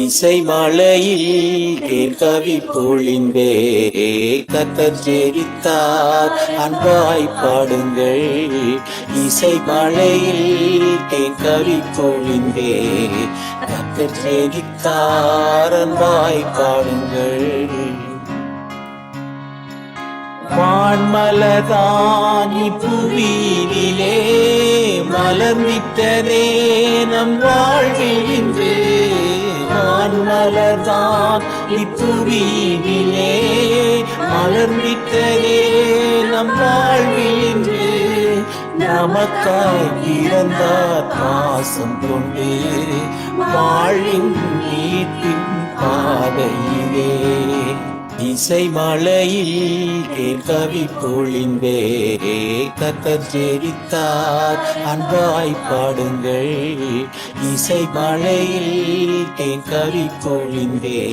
இசை மலையில் கேட்கவி பொழிந்தே கர்த்தர் ஜெரித்தார் அன்பாய் பாடுங்கள். இசை மலையில் கேட்கவி பொழிந்தே கர்த்தர் ஜெரித்தார் அன்பாய் பாடுங்கள். வான்மலதான் இப்புவியிலே மலர்ந்திட்டதே நம் வாழ்வில் இன்று. வான்மலர்தான் இப்புவியிலே மலர்ந்திட்டதே நம் வாழ்வில் இன்று. நமக்காய் பிறந்தார் பாசம் கொண்டு வாழின் மீட்பின் பாதையிலே. இசை மலையில் கேட்கவி பொழிந்தே கர்த்தர் ஜெரித்தார் அன்பாய் பாடுங்கள். இசை மலையில் கேட்கவி பொழிந்தே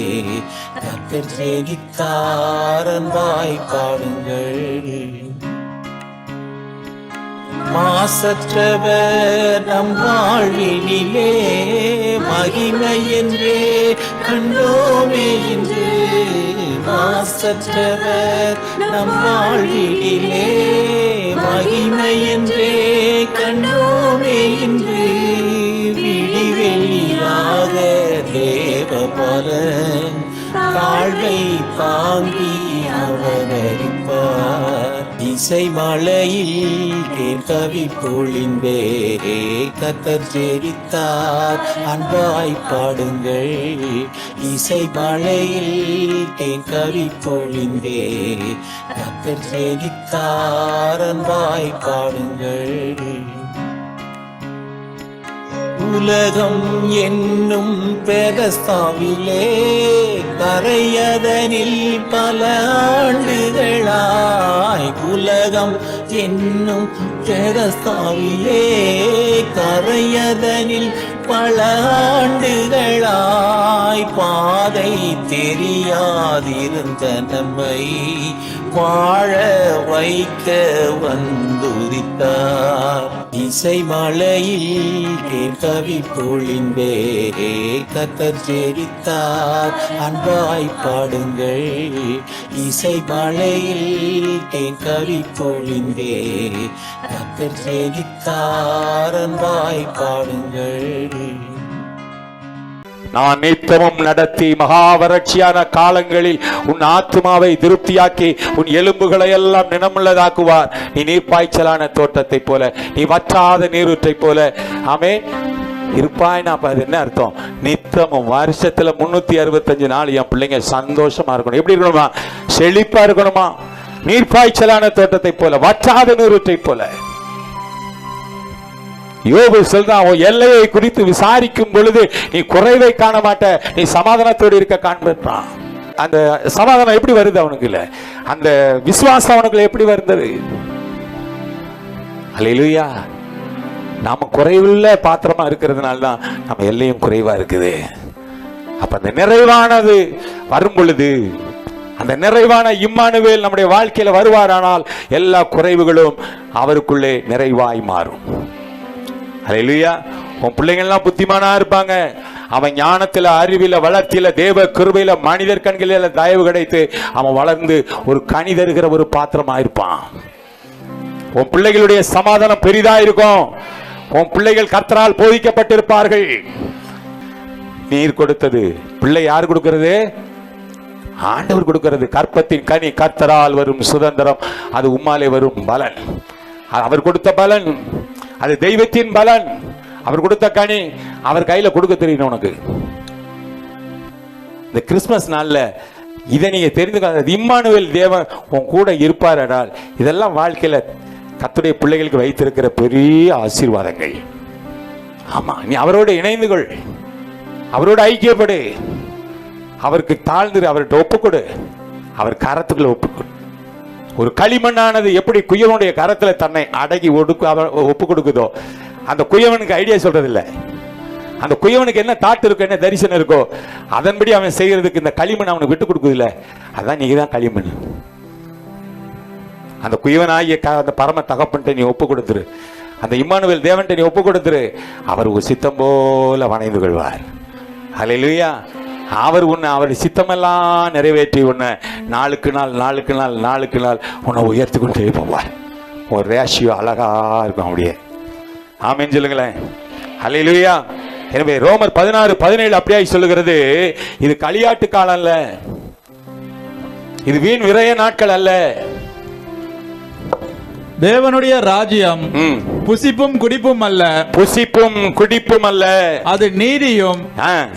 கர்த்தர் ஜெரித்தார் அன்பாய் பாடுங்கள். மாசற்றவர் நம் வாழ்வினிலே மகிமை என்றே கண்டோமே இன்று. மாசற்றவர் நம் வாழ்வினிலே மகிமை என்றே கண்டோமே இன்று. விடிவெளியாக தேவபரன் தாழ்வை தாங்கி அவதரிப்பார். இசை மலையில் கேட்கவி பொழிந்தே கர்த்தர் ஜெரித்தார் அன்பாய் பாடுங்கள். இசை மலையில் கேட்கவி பொழிந்தே கர்த்தர் ஜெரித்தார் அன்பாய் பாடுங்கள். உலகம் என்னும் பெரஸ்தாவிலே கரையதனில் பல ஆண்டுகளாய். உலகம் என்னும் பெரஸ்தாவிலே கரையதனில் பல ஆண்டுகளாய். பாதை தெரியாதிருந்த நம்மை வாழ வைக்க வந்துதித்தார். இசை மலையில் கேட்கவி பொழிந்தே கர்த்தர் ஜெரித்தார் அன்பாய் பாடுங்கள். இசை மலையில் கேட்கவி பொழிந்தே கர்த்தர் ஜெரித்தார் அன்பாய் பாடுங்கள். நான் நித்தமும் நடத்தி மகா வறட்சியான காலங்களில் உன் ஆத்மாவை திருப்தியாக்கி உன் எலும்புகளை எல்லாம் நினமுள்ளதாக்குவார். நீ நீர்ப்பாய்ச்சலான தோட்டத்தை போல, நீ வற்றாத நீரூற்றை போல ஆமென் இருப்பாய்னா. அது என்ன அர்த்தம்? நித்தமும் வருஷத்துல 365 நாள் என் பிள்ளைங்க சந்தோஷமா இருக்கணும். எப்படி இருக்கணுமா? செழிப்பா இருக்கணுமா? நீர்ப்பாய்ச்சலான தோட்டத்தை போல, வற்றாத நீரூற்றை போல. யோபு சொல்றான், எல்லையை குறித்து விசாரிக்கும் பொழுது நீ குறைவை காண மாட்ட, நீ சமாதானத்தோடு இருக்க காண்பான். அந்த சமாதானம் எப்படி வருது அவனுக்கு? இல்ல அந்த விசுவாசம் அவனுக்கு எப்படி வருது? அல்லேலூயா. நாம குறைவுள்ள பாத்திரமா இருக்கிறதுனால தான் நம்ம எல்லையும் குறைவா இருக்குது. அப்ப அந்த நிறைவானது வரும் பொழுது, அந்த நிறைவான இம்மானுவேல் நம்முடைய வாழ்க்கையில வருவாரானால் எல்லா குறைவுகளும் அவருக்குள்ளே நிறைவாய் மாறும். அல்லேலூயா. உன் பிள்ளைங்கள்லாம் புத்திமானா இருப்பாங்க. அவன் ஞானத்துல, அறிவில, வளர்ச்சியில, தேவ கிருபையில, மனிதர் கண்களில தயவு கிடைத்து அவன் வளர்ந்து ஒரு கனி தருகிற ஒரு பாத்திரமா இருப்பான். உன் பிள்ளைகளுடைய சமாதானம் பெரிதா இருக்கும். உன் பிள்ளைகள் கர்த்தரால் போதிக்கப்பட்டிருப்பார்கள். நீர் கொடுத்தது பிள்ளை யார் கொடுக்கிறது? ஆண்டவர் கொடுக்கிறது. கற்பத்தின் கனி கர்த்தரால் வரும் சுதந்திரம், அது உம்மாலே வரும் பலன். அவர் கொடுத்த பலன், அது தெய்வத்தின் பலன். அவர் கொடுத்த கனி அவர் கையில கொடுக்க தெரியணும் உனக்கு. இந்த கிறிஸ்துமஸ் நாள்ல இதை நீங்க தெரிந்து, இம்மானுவேல் தேவன் உன் கூட இருப்பார் என்றால், இதெல்லாம் வாழ்க்கையில கர்த்தருடைய பிள்ளைகளுக்கு வைத்திருக்கிற பெரிய ஆசீர்வாதங்கள். ஆமா, நீ அவரோடு இணைந்து கொள், அவரோடு ஐக்கியப்படு, அவருக்கு தாழ்ந்து அவர்கிட்ட ஒப்புக்கொடு, அவர் கரத்துக்குள்ள ஒப்புக்கொடு. ஒரு களிமண்ணானது எப்படி குயவனுடைய கரத்துல தன்னை அடக்கி ஒப்பு கொடுக்குதோ, அந்த குயவனுக்கு ஐடியா சொல்றது இல்லை. அந்த குயவனுக்கு என்ன தாட் இருக்கோ, என்ன தரிசனம் இருக்கோ, அதன்படி அவன் செய்யறதுக்கு இந்த களிமண் அவனுக்கு விட்டு கொடுக்குது இல்லை. அதான் நீங்க தான் களிமண். அந்த குயவனாகிய அந்த பரம தகப்பன்ட்ட நீ ஒப்பு கொடுத்துரு, அந்த இம்மானுவேல் தேவன்ட்ட நீ ஒப்பு கொடுத்துரு. அவர் ஒரு சித்தம் போல வணைந்து கொள்வார். ஹல்லேலூயா. அவர் உன்னை அவர் சித்தமெல்லாம் நிறைவேற்றி உன்னை நாளுக்கு நாள் நாளுக்கு நாள் நாளுக்கு நாள் உன்னை உயர்த்தி கொண்டே போவார். ஒரு ரேஷியோ அழகா இருக்கும் அப்படியே. ஆமென் சொல்லுங்களேன். ஹல்லேலூயா. எனவே ரோமர் 16:17 அப்படியே சொல்லுகிறது, இது களியாட்டு காலம் அல்ல, இது வீண் விரைய நாட்கள் அல்ல. தேவனுடைய ராஜ்யம் புசிப்பும் குடிப்பும் அல்ல, புசிப்பும் குடிப்பும் அல்ல, அது நீதியும்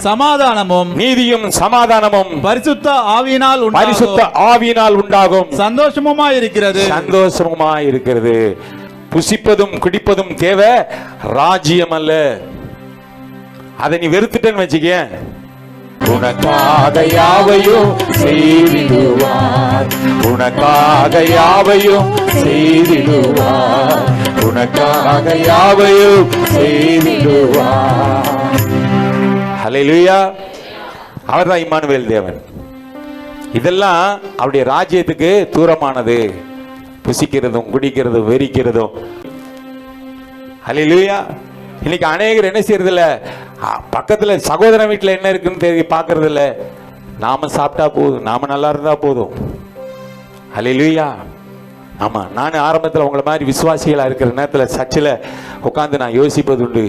சமாதானமும், நீதியும் சமாதானமும் பரிசுத்த ஆவியினால் பரிசுத்த ஆவியினால் உண்டாகும் சந்தோஷமுமாய் இருக்கிறது. சந்தோஷமுமாய் இருக்கிறது. புசிப்பதும் குடிப்பதும் தேவை, ராஜ்யம் அல்ல. அதை நீ வெறுத்துட்டேன்னு வச்சுக்க, உனக்காக யாவையும் செய்திடுவார், உனக்காக யாவையும் செய்திடுவார், உனக்காக யாவையும் செய்திடுவார். ஹல்லேலூயா. அவர்தான் இம்மானுவேல் தேவன். இதெல்லாம் அவருடைய ராஜ்யத்துக்கு தூரமானது. புசிக்கிறதும் குடிக்கிறதும் வெறிக்கிறதும். ஹல்லேலூயா. இன்னைக்கு அநேகர் என்ன செய்யறது இல்ல, பக்கத்துல சகோதரன் வீட்டுல என்ன இருக்குன்னு தெரிய பாக்குறது இல்ல. நாம சாப்பிட்டா போதும், நாம நல்லா இருந்தா போதும். ஹல்லேலூயா. ஆமா, நான் ஆரம்பத்தில் உங்களை மாதிரி விசுவாசிகளா இருக்கிற நேரத்தில் சர்ச்சில் உட்காந்து நான் யோசிப்பது உண்டு.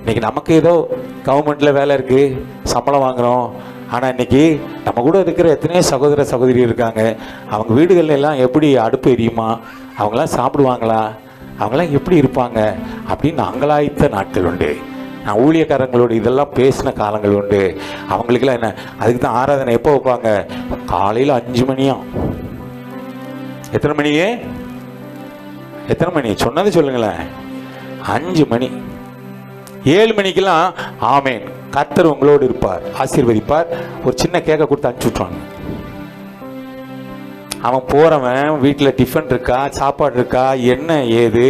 இன்னைக்கு நமக்கு ஏதோ கவர்மெண்ட்ல வேலை இருக்கு, சம்பளம் வாங்குறோம். ஆனா இன்னைக்கு நம்ம கூட இருக்கிற எத்தனையோ சகோதர சகோதரி இருக்காங்க. அவங்க வீடுகள்ல எல்லாம் எப்படி அடுப்பு எரியுமா, அவங்களாம் சாப்பிடுவாங்களா, அவங்களாம் எப்படி இருப்பாங்க அப்படின்னு அங்கலாய்த்த நாட்கள் உண்டு. நான் ஊழியக்காரங்களோடு இதெல்லாம் பேசின காலங்கள் உண்டு. அவங்களுக்கெல்லாம் என்ன, அதுக்கு தான் ஆராதனை எப்போ வைப்பாங்க, காலையில் 5 மணியா. எத்தனை மணியே, எத்தனை மணி சொன்னது சொல்லுங்களேன். 5 மணி. 7 மணிக்கெல்லாம் ஆமேன், கர்த்தர் உங்களோடு இருப்பார், ஆசீர்வதிப்பார், ஒரு சின்ன கேக்க கொடுத்து அனுப்பிச்சு விட்டுருவாங்க. அவன் போறவன் வீட்டில் டிஃபன் இருக்கா, சாப்பாடு இருக்கா, என்ன ஏது,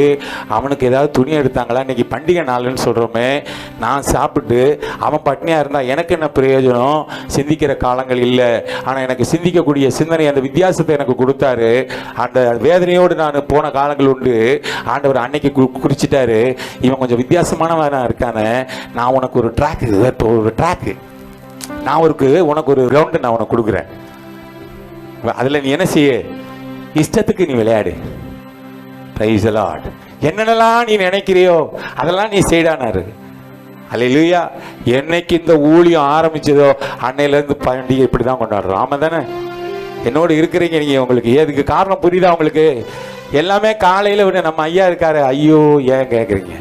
அவனுக்கு ஏதாவது துணி எடுத்தாங்களா, இன்னைக்கு பண்டிகை நாள்னு சொல்றோமே, நான் சாப்பிட்டு அவன் பட்னியா இருந்தா எனக்கு என்ன பிரயோஜனம்? சிந்திக்கிற காலங்கள் இல்லை. ஆனா எனக்கு சிந்திக்கக்கூடிய சிந்தனை, அந்த வித்தியாசத்தை எனக்கு கொடுத்தாரு. அந்த வேதனையோடு நான் போன காலங்கள் உண்டு. ஆண்டவர் அன்னைக்கு குறிச்சிட்டாரு, இவன் கொஞ்சம் வித்தியாசமானவனா இருக்கானே, நான் உனக்கு ஒரு ட்ராக்கு நான் உனக்கு ஒரு கிரவுண்டு நான் உனக்கு கொடுக்குறேன். அதுல நீ என்ன செய்ய, இஷ்டத்துக்கு நீ விளையாடு. Price the Lord. என்னென்னலாம் நீ நினைக்கிறியோ அதெல்லாம் நீ செய்டானாரு. ஹல்லேலூயா. என்னைக்கு இந்த ஊழியம் ஆரம்பிச்சதோ அன்னையில இருந்து பண்டிகை இப்படிதான் கொண்டாடுறோம். ஆமா தானே? என்னோடு இருக்கிறீங்க நீங்க. உங்களுக்கு எதுக்கு காரணம் புரியுதா உங்களுக்கு? எல்லாமே காலையில விட நம்ம ஐயா இருக்காரு, ஐயோ ஏன் கேட்குறீங்க?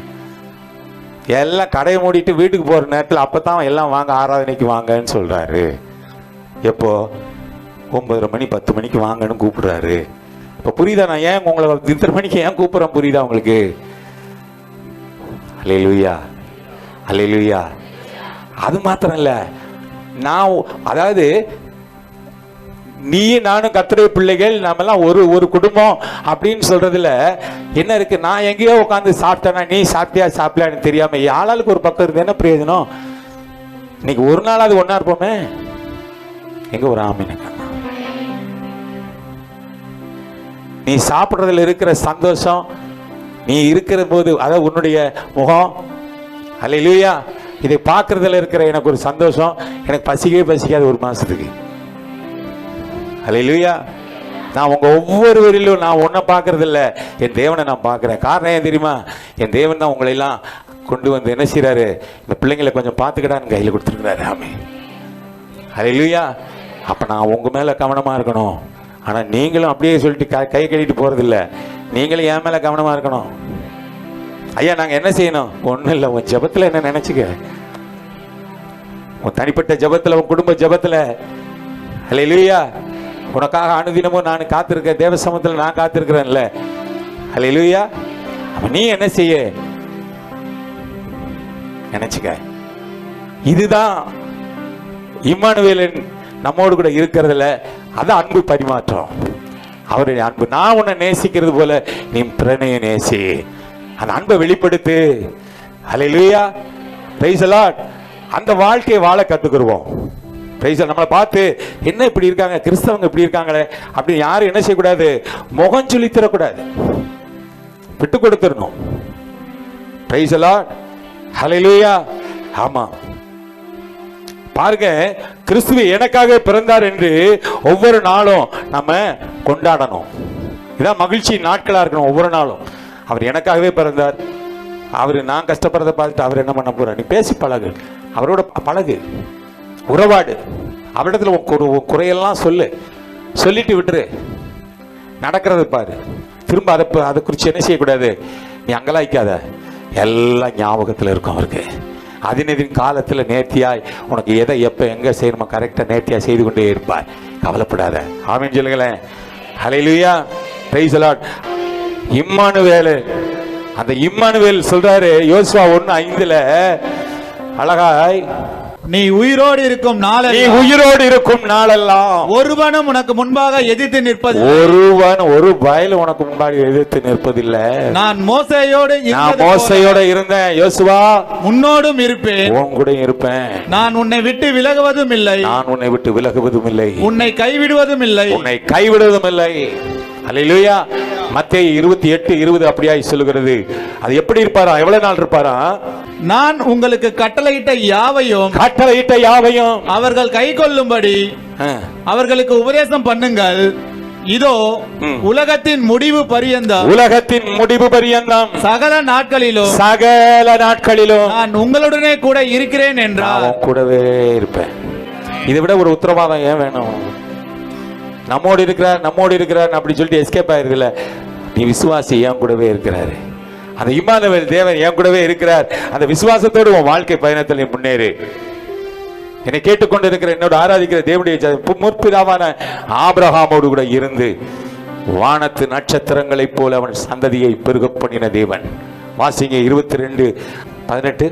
எல்லாம் கடையை மூடிட்டு வீட்டுக்கு போற நேரத்தில் அப்பதான் எல்லாம் வாங்க, ஆராதனைக்கு வாங்கன்னு சொல்றாரு. எப்போ? 9:30 மணி 10 மணிக்கு வாங்கன்னு கூப்பிடுறாரு. இப்ப புரியுதா நான் ஏன் உங்களை இத்தனை மணிக்கு ஏன் கூப்பிடுறேன்? புரியுதா உங்களுக்கு? ஹல்லேலூயா, ஹல்லேலூயா. அது மாத்திரம் இல்ல, நான் அதாவது நீ நானும் கர்த்தருடைய பிள்ளைகள், நாமெல்லாம் ஒரு குடும்பம் அப்படின்னு சொல்றதுல என்ன இருக்கு? நான் எங்கேயோ உட்காந்து சாப்பிட்டேன்னா நீ சாப்பிட்டியா சாப்பிடலான்னு தெரியாம ஆளாளுக்கு ஒரு பக்கம் இருந்து என்ன பிரயோஜனம்? இன்னைக்கு ஒரு நாளாவது ஒன்னா இருப்போமே. எங்க ஒரு ஆமீனுங்க. நீ சாப்பிட்றதுல இருக்கிற சந்தோஷம், நீ இருக்கிற போது அதாவது உன்னுடைய முகம், ஹல்லேலூயா, இதை பார்க்கறதுல இருக்கிற எனக்கு ஒரு சந்தோஷம், எனக்கு பசிக்கவே பசிக்காது ஒரு மாசத்துக்கு. ஹல்லேலூயா. நான் உங்க ஒவ்வொருவரிலும் நான் ஒன்றை பார்க்கறது இல்லை, என் தேவனை நான் பார்க்கிறேன். காரணம் ஏன் தெரியுமா? என் தேவன் தான் உங்களை எல்லாம் கொண்டு வந்து என்ன செய்யறாரு, இந்த பிள்ளைங்களை கொஞ்சம் பார்த்துக்கிட்டான்னு கையில் கொடுத்துருக்கிறாரு. ஆமென். ஹல்லேலூயா. அப்ப நான் உங்க மேல கவனமா இருக்கணும். ஆனா நீங்களும் அப்படியே சொல்லிட்டு கை கட்டிட்டு போறதில்ல, நீங்களும் என் மேல கவனமா இருக்கணும். ஐயா நாங்க என்ன செய்யணும்? ஒண்ணும் இல்லை, உன் ஜெபத்துல என்ன நினைச்சுக்க, உன் தனிப்பட்ட ஜெபத்துல, உன் குடும்ப ஜெபத்துல. ஹல்லேலூயா. உனக்காக அனுதினமும் நான் காத்திருக்கேன், தேவ சமூகத்துல நான் காத்திருக்கிறேன்ல. ஹல்லேலூயா. நீ என்ன செய்ய நினைச்சுக்க. இதுதான் இம்மானுவேலன் நம்மோடு கூட இருக்கிறதுல அது அன்பு பரிமாற்றம். அவருடைய அன்பு. நான் உன்னை நேசிக்கிறது போல நீ பிறனைய நேசி, அந்த அன்பை வெளிப்படுத்து. ஹல்லேலூயா. Praise the Lord. அந்த வாழ்க்கையை வாழ கத்துக்குருவோம். பிரைஸ். நம்மளை பார்த்து என்ன இப்படி இருக்காங்க, கிறிஸ்தவங்க இப்படி இருக்காங்களே அப்படி யாரும் என்ன செய்யக்கூடாது, முகம் சொல்லி தரக்கூடாது, விட்டு கொடுத்துடணும். Praise the Lord. ஹல்லேலூயா. ஆமா, பாருங்க, கிறிஸ்துவ எனக்காக பிறந்தார் என்று ஒவ்வொரு நாளும் நம்ம கொண்டாடணும். இதான் மகிழ்ச்சி நாட்களா இருக்கணும். ஒவ்வொரு நாளும் அவர் எனக்காகவே பிறந்தார். அவரு நான் கஷ்டப்படுறத பார்த்துட்டு அவர் என்ன பண்ண போறார்? நீ பேசி பழகு, அவரோட பழகு, உறவாடு, அவரிடத்துல குறையெல்லாம் சொல்லிட்டு விட்டுரு, நடக்கிறது பாரு. திரும்ப அதை குறித்து என்ன செய்யக்கூடாது? நீ அங்கலாய்க்காத. எல்லாம் ஞாபகத்தில் இருக்கும் அவருக்கு. அதினதின் காலத்தில் நேர்த்தியாய் உனக்கு எதை எப்போ எங்கே செய்யணுமோ கரெக்டாக நேர்த்தியாக செய்து கொண்டே இருப்பார். கவலைப்படாத. ஆமென் சொல்லுங்களேன். ஹல்லேலூயா, பிரைஸ் தி லார்ட். இம்மானுவேல், அந்த இம்மானுவேல் சொல்றாரு யோசுவா 1:5 அழகாய், நீ உயிரோடு இருக்கும் நாளெல்லாம் ஒருவனும் உனக்கு முன்பாக எதிர்த்து நிற்பது, ஒரு பயலும் உனக்கு முன்பாக எதிர்த்து நிற்பதில்லை. நான் மோசையோட இருந்தேன் யோசுவா, உன்னோடும் இருப்பேன், உன் கூட இருப்பேன். நான் உன்னை விட்டு விலகுவதும் இல்லை, உன்னை கைவிடுவதும் இல்லை. அல்லேலூயா. மத்தேயு 28:20 அப்படியாய் சொல்லுகிறது. அது எப்படி இருப்பாரா? எவ்வளவு நாள் இருப்பாரா? நான் உங்களுக்கு கட்டளையிட்ட யாவையும் அவர்கள் கை கொள்ளும்படி அவர்களுக்கு உபதேசம் பண்ணுங்கள். இதோ உலகத்தின் முடிவு பரியந்தம் சகல நாட்களிலும் நான் உங்களுடனே கூட இருக்கிறேன் என்றார். கூடவே இருப்பேன். இதை விட ஒரு உத்தரவாதம் ஏன் வேணும்? நம்மோடு இருக்கிறார் அப்படி சொல்லிட்டு எஸ்கேப் ஆயிருக்கல. நீ விசுவாசி, என் கூடவே இருக்கிறாரு. அந்த இம்மானுவேல் தேவன் என் கூடவே இருக்கிறார். அந்த விசுவாசத்தோடு உன் வாழ்க்கை பயணத்தில் நீ முன்னேறு. என்னை கேட்டுக்கொண்டு இருக்கிற என்னோட ஆராதிக்கிற தேவனுடைய முற்பிதாவான ஆபிரகாமோடு கூட இருந்து வானத்து நட்சத்திரங்களைப் போல அவன் சந்ததியை பெருக பண்ணின தேவன். வாசிங்க 22:18.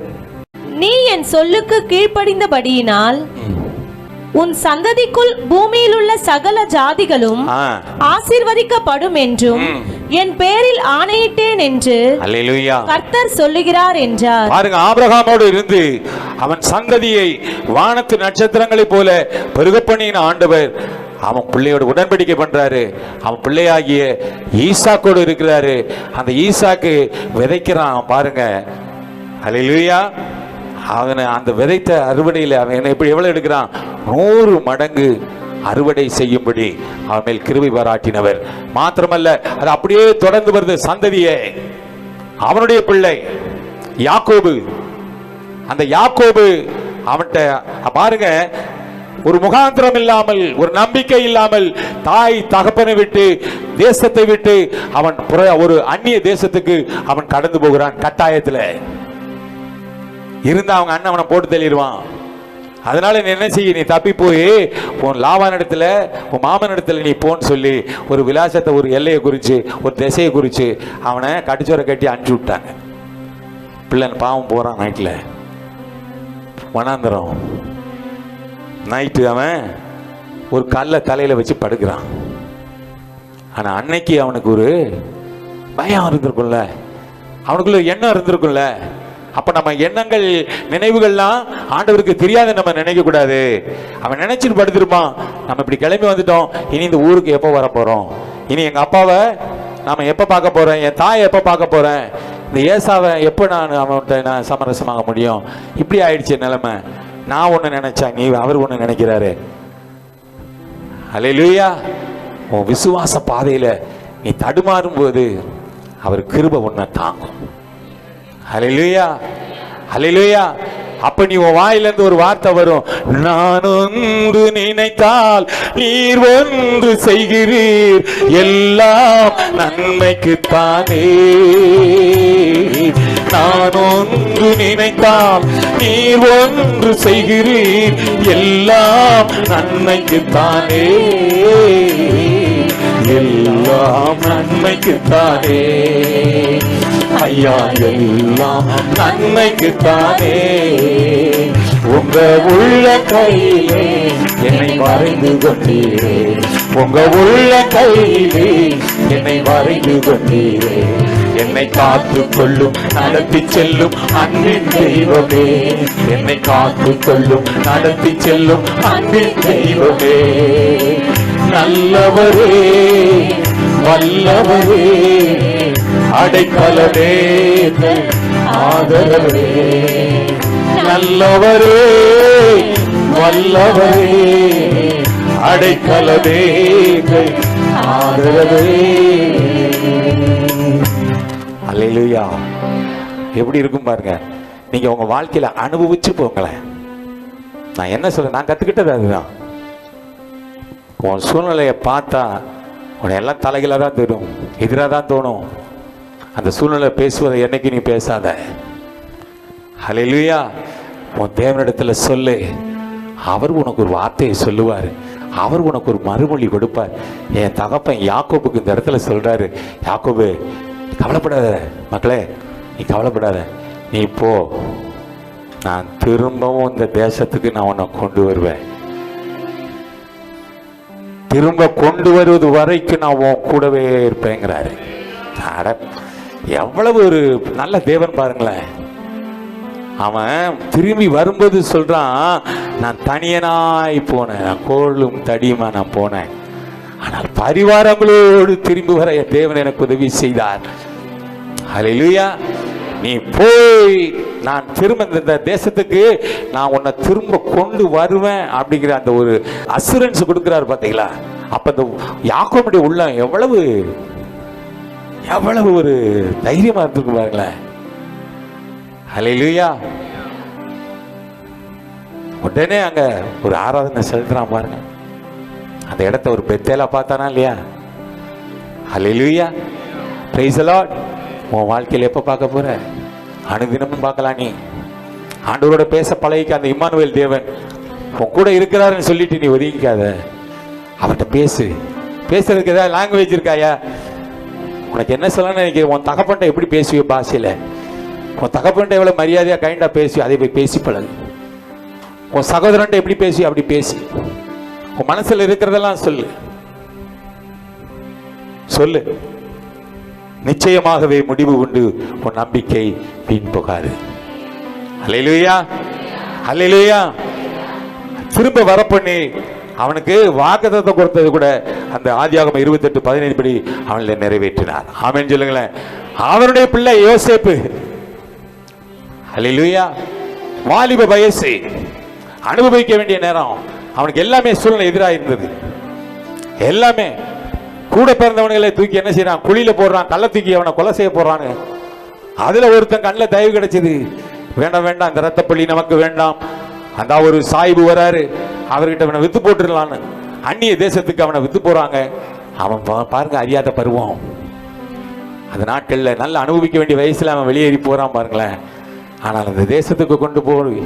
நீ என் சொல்லுக்கு கீழ்ப்படிந்தபடியினால் உன் சந்ததிக்குள் பூமியில் உள்ள சகல ஜாதிகளும் ஆசீர்வதிக்கப்படும் என்றும் என் பேரில் ஆணையிட்டேன் என்று கர்த்தர் சொல்லுகிறார் என்றார். பாருங்க, ஆபிரகாமோடு இருந்து அவன் சந்ததியை வானத்து நட்சத்திரங்களை போல பெருக பண்ணின ஆண்டவர் அவன் பிள்ளையோட உடன்படிக்கை பண்றாரு. அவன் பிள்ளையாகிய ஈசாக்கோடு இருக்கிறாரு. அந்த ஈசாக்கு விதைக்கிறான் பாருங்க. அல்லேலூயா. அவனை அந்த விதைத்த அறுவடையில் அவன் இப்படி எவ்வளவு எடுக்கிறான்? 100 மடங்கு அறுவடை செய்யும்படி அவன் மேல் கிருபை பாராட்டினவர். மாத்திரமல்ல, அது அப்படியே தொடர்ந்து வருது. சந்ததியே அவனுடைய பிள்ளை யாக்கோபு. அந்த யாக்கோபு அவன்கிட்ட பாருங்க, ஒரு முகாந்திரம் இல்லாமல், ஒரு நம்பிக்கை இல்லாமல், தாய் தகப்பனை விட்டு, தேசத்தை விட்டு அவன் ஒரு அந்நிய தேசத்துக்கு அவன் கடந்து போகிறான். கட்டாயத்தில் இருந்தா அவங்க அண்ணன் அவனை போட்டு தள்ளிடுவான். அதனால நீ என்ன செய்ய? நீ தப்பி போய் உன் லாவான் இடத்துல, உன் மாமன் இடத்துல நீ போன்னு சொல்லி ஒரு விலாசத்தை, ஒரு எல்லையை குறித்து, ஒரு திசையை குறித்து அவனை கட்டிச்சோரை கட்டி அனுப்பிச்சு விட்டாங்க. பிள்ளை பாவம் போறான். நைட்டில் வனாந்திரம் நைட்டு அவன் ஒரு கல்லை தலையில வச்சு படுக்கிறான். ஆனா அன்னைக்கு அவனுக்கு ஒரு பயம் இருந்திருக்கும்ல, அவனுக்குள்ள எண்ணம் இருந்திருக்கும்ல. அப்ப நம்ம எண்ணங்கள், நினைவுகள்லாம் ஆண்டவருக்கு தெரியாத நம்ம நினைக்க கூடாது. அவன் நினைச்சிட்டு படுத்திருப்பான், நம்ம இப்படி கிளம்பி வந்துட்டோம், இனி இந்த ஊருக்கு எப்போ வர போறோம், இனி எங்க அப்பாவை நாம எப்ப பார்க்க போறேன், என் தாயை எப்ப பார்க்க போறேன், இந்த ஏசாவை எப்ப அவன்கிட்ட நான் சமரசமாக முடியும். இப்படி ஆயிடுச்சு நிலைமை. நான் ஒண்ணு நினைச்சா நீ அவர் ஒண்ணு நினைக்கிறாரு. அல்லேலூயா. உன் விசுவாச பாதையில நீ தடுமாறும் போது அவர் கிருபை ஒன்ன தாங்கும். ஹல்லேலூயா, ஹல்லேலூயா. அப்ப நீ உன் வாயிலிருந்து ஒரு வார்த்தை வரும், நான் ஒன்று நினைத்தால் நீர் ஒன்று செய்கிறீர், எல்லாம் நன்மைக்குத்தானே. நான் ஒன்று நினைத்தால் நீர் ஒன்று செய்கிறீர், எல்லாம் நன்மைக்குத்தானே, எல்லாம் நன்மைக்குத்தானே. ஐயா, எல்லாம் நன்மைக்குத்தானே. உங்க உள்ள கையிலே என்னை வரைந்து கொண்டீரே, உங்க உள்ள கையிலே என்னை வரைந்து கொண்டீரே. என்னை காத்து கொள்ளும், நடத்தி செல்லும் அன்பின் தெய்வமே, என்னை காத்து கொள்ளும், நடத்தி செல்லும் அன்பின் தெய்வமே. நல்லவரே, வல்லவரே, அடைக்கலமே, ஆதரவே. நல்லவரே, வல்லவரே, அடைக்கலமே, ஆதரவே. அல்லேலூயா. எப்படி இருக்கும் பாருங்க. நீங்க உங்க வாழ்க்கையில அனுபவிச்சு போங்களேன். நான் என்ன சொல்ல, நான் கத்துக்கிட்டது அதுதான். உன் சூழ்நிலையை பார்த்தா உன்னை எல்லாம் தலைகளாக தான் தோணும், எதிராக தான் தோணும். அந்த சூழ்நிலை பேசுவதை என்னைக்கு நீ பேசாத. ஹல்லேலூயா. உன் தேவனிடத்துல சொல்லு. அவர் உனக்கு ஒரு வார்த்தையை சொல்லுவார். அவர் உனக்கு ஒரு மறுமொழி கொடுப்பார். என் தகப்பன் யாக்கோபுக்கு இந்த இடத்துல சொல்றாரு, யாக்கோபு கவலைப்படாத மக்களே, நீ கவலைப்படாத, நீ போ, நான் திரும்பவும் இந்த தேசத்துக்கு நான் உன்னை கொண்டு வருவேன். திரும்ப கொண்டு வருவது வரைக்கும் நான் உன் கூடவே இருப்பேங்கிறாரு. எவ்வளவு ஒரு நல்ல தேவன் பாருங்களேன். அவன் திரும்பி வரும்போது சொல்றான், நான் தனியனாய் போனேன், நான் கோளும் தடியுமா நான் போனேன், ஆனால் பரிவாரங்களோடு திரும்பி வர என் தேவன் எனக்கு உதவி செய்தார். ஹல்லேலூயா. நீ போய், நான் திரும்ப இந்த தேசத்துக்கு நான் உன்னை திரும்ப கொண்டு வருவேன் அப்படிங்கிற அந்த ஒரு அசூரன்ஸ் கொடுக்கிறாரு பாத்தீங்களா. அப்ப இந்த யாக்கோபுடைய உள்ளம் எவ்வளவு எவ்வளவு ஒரு தைரியமா இருந்திருக்கு பாருங்களேன். ஹல்லேலூயா. உடனே அங்க ஒரு ஆராதனை செலுத்துறான் பாருங்க. அந்த இடத்த ஒரு பெத்தேலா பார்த்தானா இல்லையா? ஹல்லேலூயா. Praise the Lord. உன் வாழ்க்கையில் எப்போ பார்க்க போற? அனுதினமும் பார்க்கலாம். நீ ஆண்டவரோட பேச பழகிக்க. அந்த இம்மானுவேல் தேவன் உன் கூட இருக்கிறாருன்னு சொல்லிட்டு நீ ஒதுங்கிக்காத. அவர்கிட்ட பேசு. பேசுறதுக்கு ஏதாவது லாங்குவேஜ் இருக்காயா? உனக்கு என்ன சொல்லணும்னு நினைக்கிறேன்? உன் தகப்பன்ட்ட எப்படி பேசுவியோ பாஷையில், உன் தகப்பன்ட்ட எவ்வளோ மரியாதையாக கைண்டாக பேசுவியோ அதை போய் பேசி பழகு. உன் சகோதரன்ட்ட எப்படி பேசுவியோ அப்படி பேசி. உன் மனசில் இருக்கிறதெல்லாம் சொல்லு சொல்லு. நிச்சயமாகவே முடிவு உண்டு. உன் நம்பிக்கை வீண் போகாது. அல்லேலூயா. அல்லேலூயா. திரும்ப வரப்பண்ணி அவனுக்கு வாக்குத்தத்தம் கொடுத்தது கூட அந்த ஆதியாகமம் 28:15 படி அவனை நிறைவேற்றினார். ஆமென் சொல்லுங்களேன். அவருடைய பிள்ளை யோசேப்பு, அல்லேலூயா, வாலிப வயசு, அனுபவிக்க வேண்டிய நேரம். அவனுக்கு எல்லாமே சூழ்நிலை எதிராக இருந்தது. எல்லாமே கூட பிறந்தவனுங்களை தூக்கி என்ன செய்யறான்? குழியில போடுறான், கள்ள தூக்கி அவனை கொலை செய்ய போறான்னு. அதுல ஒருத்தன் கண்ணில் தயவு கிடைச்சது. வேண்டாம் வேண்டாம், இந்த ரத்தப்பள்ளி நமக்கு வேண்டாம். அந்த ஒரு சாய்பு வராரு, அவர்கிட்ட அவனை வித்து போட்டுடலான்னு அந்நிய தேசத்துக்கு அவனை வித்து போறாங்க. அவன் பாருங்க, அறியாத பருவம். அந்த நாட்கள்ல நல்ல அனுபவிக்க வேண்டிய வயசுல அவன் வெளியேறி போறான் பாருங்களேன். ஆனால் அந்த தேசத்துக்கு கொண்டு போய்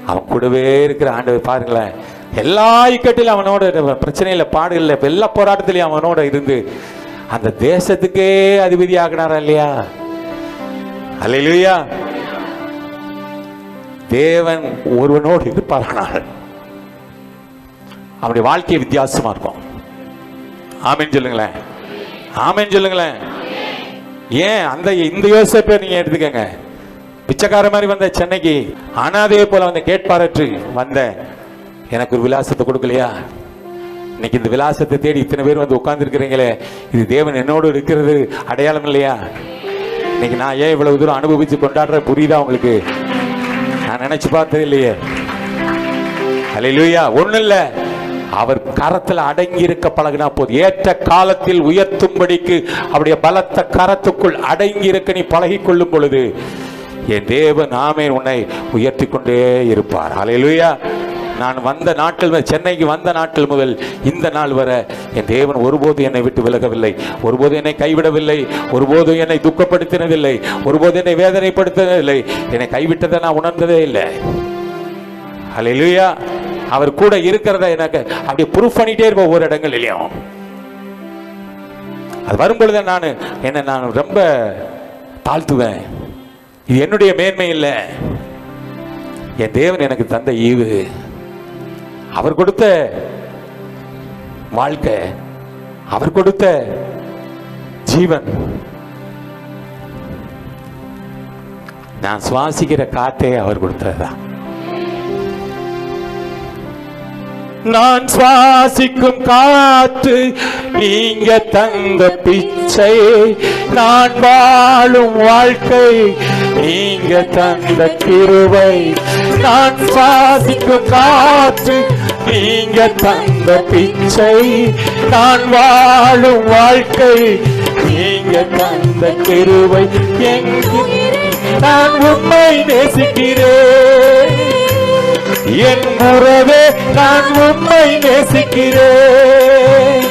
அவன் கூடவே இருக்கிற ஆண்டவர் பாருங்களேன், எல்லா இக்கட்டிலும் அவனோட, பிரச்சனையில பாடுகள்ல எல்லா போராட்டத்திலையும் அவனோட இருந்து அந்த தேசத்துக்கே அதிபதி ஆகினாரா இல்லையா? அல்லேலூயா. தேவன் ஒருவனோடு இருப்பாரானால் அவனுடைய வாழ்க்கை வித்தியாசமா இருக்கும். ஆமென் சொல்லுங்களேன். ஆமென் சொல்லுங்களேன். ஏன் அந்த இந்த யோசேப்பை நீங்க எடுத்துக்கங்க. பிச்சைக்கார மாதிரி வந்த சென்னைக்கு, அனாதையை போல வந்த, கேட்பாரற்று வந்த, எனக்கு ஒரு விலாசத்தை கொடுக்கலையா? இன்னைக்கு இந்த விலாசத்தை தேடி இத்தனை பேர் வந்து உட்கார்ந்து இருக்கிறீங்களே, இது தேவன் என்னோடு இருக்கிறது அடையாளம் இல்லையா? இன்னைக்கு நான் ஏன் இவ்வளவு தூரம் அனுபவிச்சு கொண்டாடுற புரியுதா உங்களுக்கு? நான் நினைச்சு பார்த்தது இல்லையே. அல்லேலூயா. ஒண்ணும் இல்ல, அவர் கரத்தில் அடங்கி இருக்க பழகினா போது, ஏற்ற காலத்தில் உயர்த்தும்படிக்கு அவருடைய பலத்த கரத்துக்குள் அடங்கி இருக்க நீ பழகி கொள்ளும் பொழுது என் தேவன் ஆமென் உன்னை உயர்த்தி கொண்டே இருப்பார். அல்லேலூயா. நான் வந்த நாட்கள், சென்னைக்கு வந்த நாட்கள் முதல் இந்த நாள் வரை என் தேவன் ஒருபோதும் என்னை விட்டு விலகவில்லை, ஒருபோதும் என்னை கைவிடவில்லை, ஒருபோதும் என்னை துக்கப்படுத்தினதில்லை, ஒருபோதும் என்னை வேதனைப்படுத்தினதில்லை. என்னை கைவிட்டதை நான் உணர்ந்ததே இல்லை. அல்லேலூயா. அவர் கூட இருக்கிறத எனக்கு அப்படி ப்ரூஃப் பண்ணிட்டே இருப்பேன் ஒவ்வொரு இடங்கள்லையும். அது வரும்பொழுது நான் ரொம்ப தாழ்த்துவேன். இது என்னுடைய மேன்மை இல்லை, என் தேவன் எனக்கு தந்த ஈவு, அவர் கொடுத்த வாழ்க்கை, அவர் கொடுத்த ஜீவன். நான் சுவாசிக்கிற காற்றே அவர் கொடுத்ததுதான். நான் சுவாசிக்கும் காற்று நீங்க தந்த பிச்சை, நான் வாழும் வாழ்க்கை நீங்க தந்த கிருபை, நான் சுவாசிக்கும் காற்று, நீங்க தந்த பிச்சை, நான் வாழும் வாழ்க்கை, நீங்க தந்த கிருபை, நான் உம்மை நேசிக்கிறேன், என் உறவே நான் உம்மை நேசிக்கிறேன்,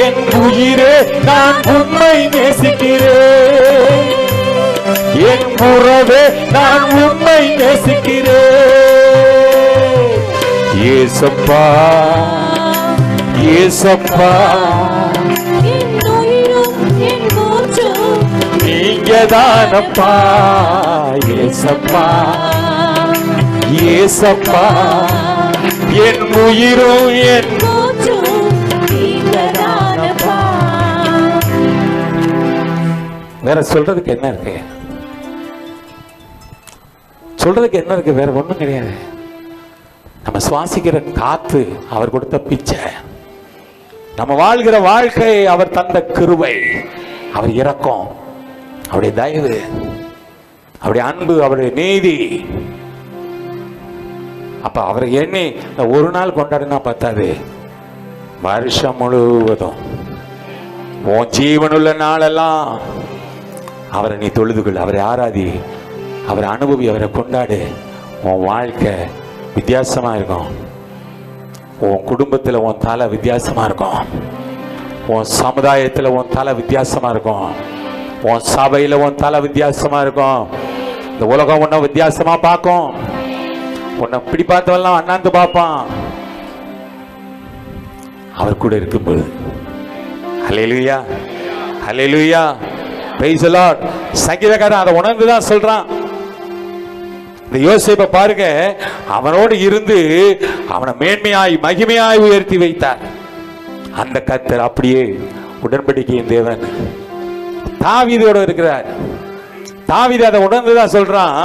என் உயிரே நான் உம்மை நேசிக்கிறேன், என் உறவே நான் உம்மை நேசிக்கிறேன். இயேசப்பா இயேசப்பா நீங்க தானப்பா, இயேசப்பா இயேசப்பா என் உயிரும் என் வேற சொல்றதுக்கு என்ன இருக்கு? சொல்றதுக்கு என்ன இருக்கு? வேற ஒண்ணும் கிடையாது. நம்ம சுவாசிக்கிற காத்து அவர் கொடுத்த பிச்சை, நம்ம வாழ்கிற வாழ்க்கை அவர் தந்த கிருபை, அவர் இரக்கம், அவருடைய தயவு, அவருடைய அன்பு, அவருடைய நீதி. அப்ப அவரை எண்ணி ஒரு நாள் கொண்டாடினா பத்தாது, வருஷம் முழுவதும் உன் ஜீவனுள்ள நாளெல்லாம் அவரை நீ தொழுதுகள், அவரை ஆராதி, அவரை அனுபவி, அவரை கொண்டாடு. உன் வாழ்க்கை வித்தியாசமா இருக்கும், உன் குடும்பத்தில் உன் தலை வித்தியாசமா இருக்கும், உன் சமுதாயத்தில் உன் தலை வித்தியாசமா இருக்கும், உன் சபையில் உன் தலை வித்தியாசமா இருக்கும். இந்த உலகம் உன்னை வித்தியாசமா பார்க்கும், உன்னை இப்படி பார்த்தவெல்லாம் அண்ணாந்து பார்ப்பான். அவர் கூட இருக்கும்போது ஹல்லேலூயா ஹல்லேலூயா பிரைஸ் தி லார்ட். சங்கீதக்காரன் அதை உணர்ந்துதான் சொல்றான். இந்த யோசேப்பை பாருங்க, அவனோடு இருந்து அவனை மேன்மையாய் மகிமையாய் உயர்த்தி வைத்தார் அந்த கர்த்தர். அப்படியே உடன்படிக்கையின் தேவன் தாவீதோட இருக்கிறார். தாவீது அதை உணர்ந்துதான் சொல்றான்